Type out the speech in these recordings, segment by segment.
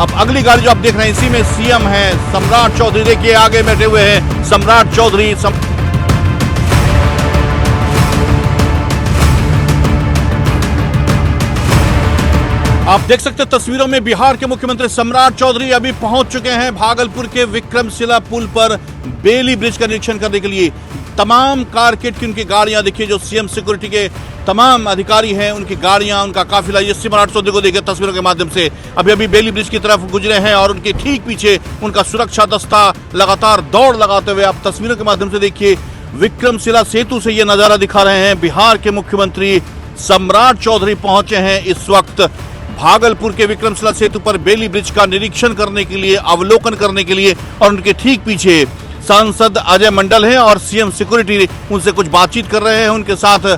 अब अगली गाड़ी जो आप देख रहे हैं इसी में सीएम है सम्राट चौधरी। देखिए आगे बैठे हुए हैं सम्राट चौधरी। आप देख सकते हैं तस्वीरों में बिहार के मुख्यमंत्री सम्राट चौधरी अभी पहुंच चुके हैं भागलपुर के विक्रमशिला पुल पर बेली ब्रिज का निरीक्षण करने के लिए। तमाम कारकेड की उनकी गाड़ियां देखिए, जो सीएम सिक्योरिटी के तमाम अधिकारी हैं उनकी गाड़ियां, उनका काफिला ये सम्राट चौधरी को देखिए तस्वीरों के माध्यम से अभी बेली ब्रिज की तरफ गुजरे हैं और उनके ठीक पीछे उनका सुरक्षा दस्ता लगातार दौड़ लगाते हुए आप तस्वीरों के माध्यम से देखिए विक्रमशिला सेतु से ये नजारा दिखा रहे हैं। बिहार के मुख्यमंत्री सम्राट चौधरी पहुंचे हैं इस वक्त भागलपुर के विक्रमशिला सेतु पर बेली ब्रिज का निरीक्षण करने के लिए, अवलोकन करने के लिए, और उनके ठीक पीछे सांसद अजय मंडल हैं और सीएम सिक्योरिटी उनसे कुछ बातचीत कर रहे हैं। उनके साथ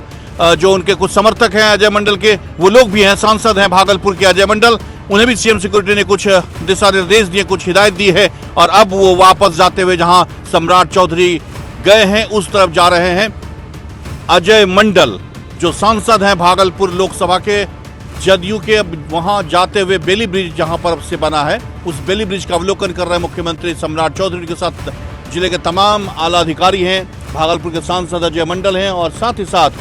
जो उनके कुछ समर्थक हैं अजय मंडल के, वो लोग भी हैं, सांसद हैं भागलपुर के अजय मंडल, उन्हें भी सीएम सिक्योरिटी ने कुछ दिशा निर्देश दिए, कुछ हिदायत दी है और अब वो वापस जाते हुए जहां सम्राट चौधरी गए हैं उस तरफ जा रहे हैं। अजय मंडल जो सांसद हैं भागलपुर लोकसभा के जदयू के, अब वहां जाते हुए बेली ब्रिज जहां पर से बना है उस बेली ब्रिज का अवलोकन कर रहे हैं मुख्यमंत्री सम्राट चौधरी के साथ जिले के तमाम आला अधिकारी हैं, भागलपुर के सांसद अजय मंडल हैं और साथ ही साथ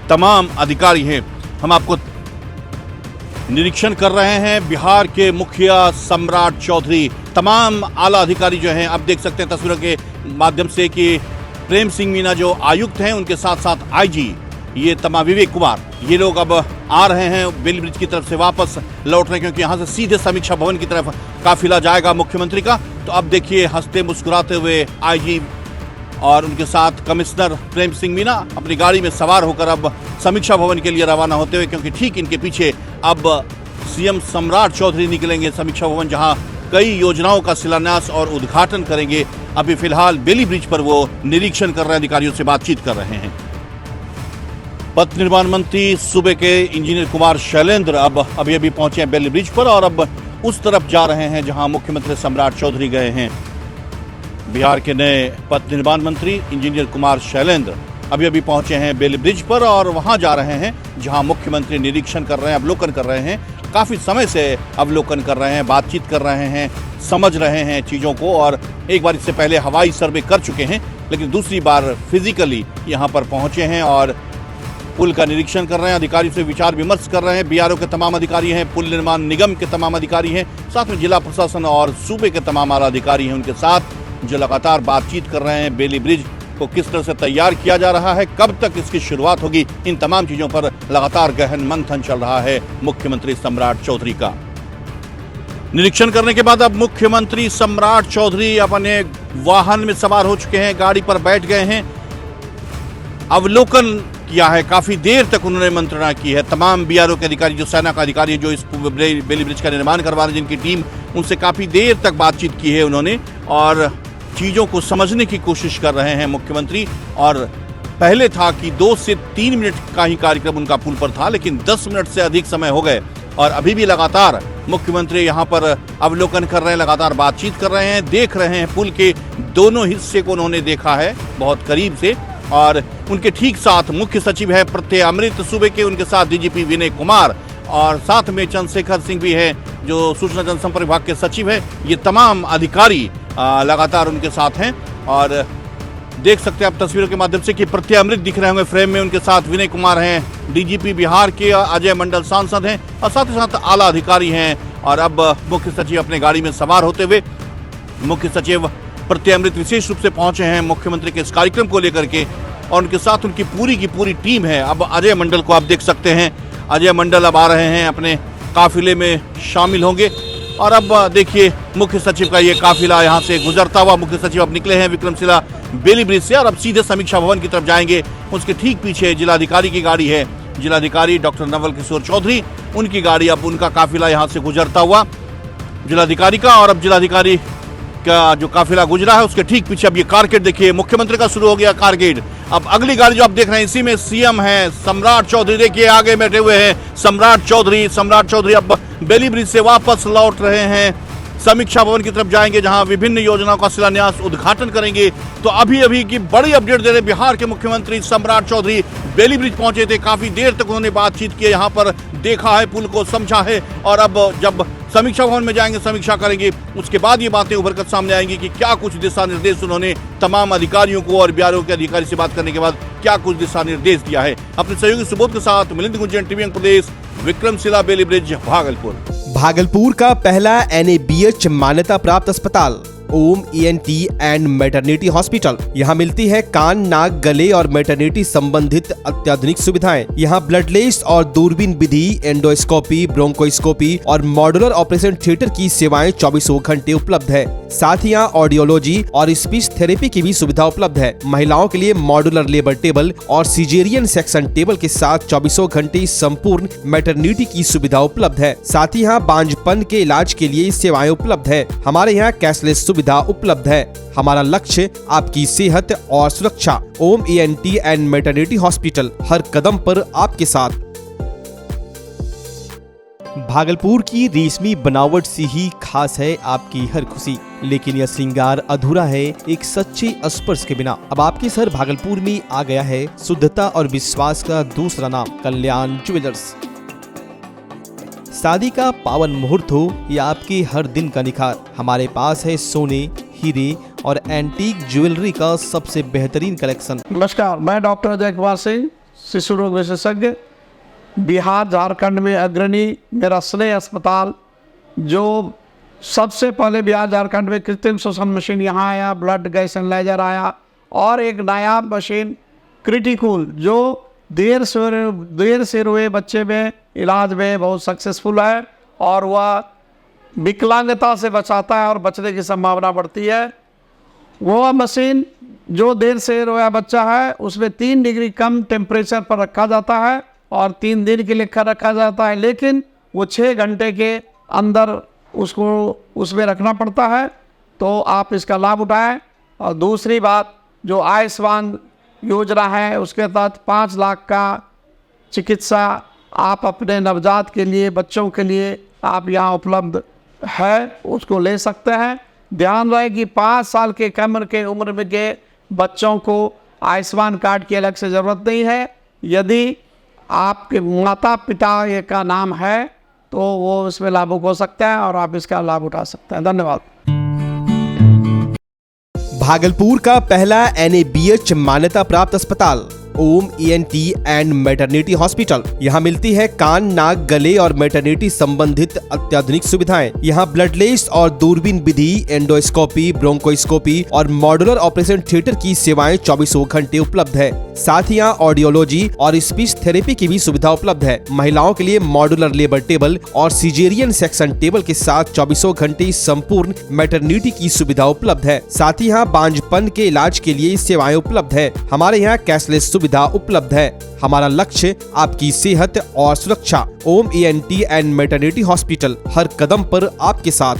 तमाम अधिकारी हैं। हम आपको निरीक्षण कर रहे हैं बिहार के मुखिया सम्राट चौधरी, तमाम आला अधिकारी जो हैं, आप देख सकते हैं तस्वीरों के माध्यम से कि प्रेम सिंह मीना जो आयुक्त हैं, उनके साथ साथ आईजी ये तमाम विवेक कुमार, ये लोग अब आ रहे हैं बेली ब्रिज की तरफ से वापस लौट रहे हैं क्योंकि यहाँ से सीधे समीक्षा भवन की तरफ काफिला जाएगा मुख्यमंत्री का। तो अब देखिए हंसते मुस्कुराते हुए आईजी और उनके साथ कमिश्नर प्रेम सिंह मीना अपनी गाड़ी में सवार होकर अब समीक्षा भवन के लिए रवाना होते हुए, क्योंकि ठीक इनके पीछे अब सीएम सम्राट चौधरी निकलेंगे समीक्षा भवन, जहां कई योजनाओं का शिलान्यास और उद्घाटन करेंगे। अभी फिलहाल बेली ब्रिज पर वो निरीक्षण कर रहे हैं, अधिकारियों से बातचीत कर रहे हैं। पथ निर्माण मंत्री सूबे के इंजीनियर कुमार शैलेंद्र अब अभी पहुंचे हैं बेली ब्रिज पर और अब उस तरफ जा रहे हैं जहां मुख्यमंत्री सम्राट चौधरी गए हैं। बिहार के नए पथ निर्माण मंत्री इंजीनियर कुमार शैलेंद्र अभी पहुंचे हैं बेली ब्रिज पर और वहां जा रहे हैं जहां मुख्यमंत्री निरीक्षण कर रहे हैं, अवलोकन कर रहे हैं। काफी समय से अवलोकन कर रहे हैं, बातचीत कर रहे हैं, समझ रहे हैं चीजों को, और एक बार इससे पहले हवाई सर्वे कर चुके हैं, लेकिन दूसरी बार फिजिकली यहां पर पहुंचे हैं और पुल का निरीक्षण कर रहे हैं, अधिकारियों से विचार विमर्श कर रहे हैं। बीआरओ के तमाम अधिकारी हैं, पुल निर्माण निगम के तमाम अधिकारी हैं, साथ में जिला प्रशासन और सूबे के तमाम आला अधिकारी हैं उनके साथ, जो लगातार बातचीत कर रहे हैं। बेली ब्रिज को किस तरह से तैयार किया जा रहा है, कब तक इसकी शुरुआत होगी, इन तमाम चीजों पर लगातार गहन मंथन चल रहा है मुख्यमंत्री सम्राट चौधरी का। निरीक्षण करने के बाद अब मुख्यमंत्री सम्राट चौधरी अपने वाहन में सवार हो चुके हैं, गाड़ी पर बैठ गए हैं, अवलोकन किया है। काफी देर तक उन्होंने मंत्रणा की है। तमाम बीआरओ के अधिकारी, जो सेना का अधिकारी जो इस बेली ब्रिज का निर्माण करवा रहे हैं, जिनकी टीम, उनसे काफी देर तक बातचीत की है उन्होंने और चीजों को समझने की कोशिश कर रहे हैं मुख्यमंत्री। और पहले था कि 2 से 3 मिनट का ही कार्यक्रम उनका पुल पर था, लेकिन 10 मिनट से अधिक समय हो गए और अभी भी लगातार मुख्यमंत्री यहाँ पर अवलोकन कर रहे हैं, लगातार बातचीत कर रहे हैं, देख रहे हैं। पुल के दोनों हिस्से को उन्होंने देखा है बहुत करीब से और उनके ठीक साथ मुख्य सचिव है प्रत्यय अमृत सूबे के, उनके साथ डीजीपी विनय कुमार और साथ में चंद्रशेखर सिंह भी है जो सूचना जनसंपर्क विभाग के सचिव है। ये तमाम अधिकारी लगातार उनके साथ हैं और देख सकते हैं आप तस्वीरों के माध्यम से कि प्रत्यय अमृत दिख रहे होंगे फ्रेम में, उनके साथ विनय कुमार हैं, डीजीपी बिहार के अजय मंडल सांसद हैं और साथ ही साथ आला अधिकारी हैं। और अब मुख्य सचिव अपने गाड़ी में सवार होते हुए, मुख्य सचिव प्रत्यय अमृत विशेष रूप से पहुंचे हैं मुख्यमंत्री के इस कार्यक्रम को लेकर के और उनके साथ उनकी पूरी की पूरी टीम है। अब अजय मंडल को आप देख सकते हैं, अजय मंडल अब आ रहे हैं, अपने काफिले में शामिल होंगे और अब देखिए मुख्य सचिव का ये काफिला यहाँ से गुजरता हुआ, मुख्य सचिव अब निकले हैं विक्रमशिला बेली ब्रिज से और अब सीधे समीक्षा भवन की तरफ जाएंगे। उसके ठीक पीछे जिलाधिकारी की गाड़ी है, जिलाधिकारी डॉक्टर नवल किशोर चौधरी, उनकी गाड़ी, अब उनका काफिला यहाँ से गुजरता हुआ जिलाधिकारी का। और अब जिलाधिकारी का जो काफिला गुजरा है उसके ठीक पीछे अब ये कारकेड देखिए मुख्यमंत्री का शुरू हो गया कारकेड। अब अगली गाड़ी जो आप देख रहे हैं इसी में सीएम है सम्राट चौधरी, देखिए आगे बैठे हुए हैं सम्राट चौधरी अब बेली ब्रिज से वापस लौट रहे हैं, समीक्षा भवन की तरफ जाएंगे जहां विभिन्न योजनाओं का शिलान्यास उद्घाटन करेंगे। तो अभी की बड़ी अपडेट दे रहे बिहार के मुख्यमंत्री सम्राट चौधरी बेली ब्रिज पहुंचे थे, काफी देर तक उन्होंने बातचीत की, यहाँ पर देखा है, पुल को समझा है और अब जब समीक्षा भवन में जाएंगे, समीक्षा करेंगे। उसके बाद ये बातें उभर कर सामने आएंगी कि क्या कुछ दिशा निर्देश उन्होंने तमाम अधिकारियों को और बीआरओ के अधिकारी से बात करने के बाद क्या कुछ दिशा निर्देश दिया है। अपने सहयोगी सुबोध के साथ मिलिंद गुंजन, टीवी प्रदेश, विक्रमशिला बेली ब्रिज, भागलपुर। भागलपुर का पहला NABH मान्यता प्राप्त अस्पताल ओम ENT एंड मैटरनिटी हॉस्पिटल। यहाँ मिलती है कान, नाक, गले और मैटरनिटी संबंधित अत्याधुनिक सुविधाएं। यहाँ ब्लडलेस और दूरबीन विधि, एंडोस्कोपी, ब्रोंकोस्कोपी और मॉड्यूलर ऑपरेशन थिएटर की सेवाएं 24 घंटे उपलब्ध है। साथ ही यहाँ ऑडियोलॉजी और स्पीच थेरेपी की भी सुविधा उपलब्ध है। महिलाओं के लिए मॉड्यूलर लेबर टेबल और सिजेरियन सेक्शन टेबल के साथ 24 घंटे संपूर्ण मैटरनिटी की सुविधा उपलब्ध है। साथ ही यहाँ बांझपन के इलाज के लिए सेवाएं उपलब्ध है। हमारे यहाँ कैशलेस सुविधा उपलब्ध है। हमारा लक्ष्य आपकी सेहत और सुरक्षा। ओम ENT एंड मैटरनिटी हॉस्पिटल, हर कदम पर आपके साथ। भागलपुर की रेशमी बनावट से ही खास है आपकी हर खुशी, लेकिन यह श्रृंगार अधूरा है एक सच्चे स्पर्श के बिना। अब आपके शहर भागलपुर में आ गया है शुद्धता और विश्वास का दूसरा नाम, कल्याण ज्वेलर्स। शादी का पावन मुहूर्त हो या आपके हर दिन का निखार, हमारे पास है सोने, हीरे और एंटीक ज्वेलरी का सबसे बेहतरीन कलेक्शन। नमस्कार, मैं डॉक्टर अजय कुमार सिंह, शिशु रोग विशेषज्ञ, बिहार झारखंड में अग्रणी। मेरा स्नेह अस्पताल जो सबसे पहले बिहार झारखंड में कृत्रिम श्वसन मशीन यहाँ आया, ब्लड गैस एनालाइजर आया, और एक नायाब मशीन क्रिटिकल जो देर से हुए बच्चे में इलाज में बहुत सक्सेसफुल है और वह विकलांगता से बचाता है और बचने की संभावना बढ़ती है। वह मशीन जो देर से रोया बच्चा है उसमें 3 डिग्री कम टेम्परेचर पर रखा जाता है और 3 दिन के लिए रखा जाता है, लेकिन वो 6 घंटे के अंदर उसको उसमें रखना पड़ता है। तो आप इसका लाभ उठाएं। और दूसरी बात, जो आयुष्मान योजना है उसके तहत 5 लाख का चिकित्सा आप अपने नवजात के लिए, बच्चों के लिए आप यहाँ उपलब्ध है, उसको ले सकते हैं। ध्यान रहे कि 5 साल के कम के उम्र में के बच्चों को आयुष्मान कार्ड की अलग से ज़रूरत नहीं है। यदि आपके माता पिता का नाम है तो वो इसमें लाभुक हो सकता है और आप इसका लाभ उठा सकते हैं। धन्यवाद। भागलपुर का पहला NABH मान्यता प्राप्त अस्पताल ओम ENT एंड मैटरनिटी हॉस्पिटल। यहाँ मिलती है कान, नाक, गले और मैटरनिटी संबंधित अत्याधुनिक सुविधाएं। यहाँ ब्लडलेस और दूरबीन विधि, एंडोस्कोपी, ब्रोंकोस्कोपी और मॉड्यूलर ऑपरेशन थिएटर की सेवाएं 24 घंटे उपलब्ध है। साथ ही यहाँ ऑडियोलॉजी और स्पीच थेरेपी की भी सुविधा उपलब्ध है। महिलाओं के लिए मॉड्यूलर लेबर टेबल और सिजेरियन सेक्शन टेबल के साथ 24 घंटे संपूर्ण मैटरनिटी की सुविधा उपलब्ध है। साथ ही यहाँ बांझपन के इलाज के लिए सेवाएं उपलब्ध है। हमारे यहाँ कैशलेस सुविधा उपलब्ध है। हमारा लक्ष्य आपकी सेहत और सुरक्षा। ओम ENT एंड मैटरनिटी हॉस्पिटल, हर कदम पर आपके साथ।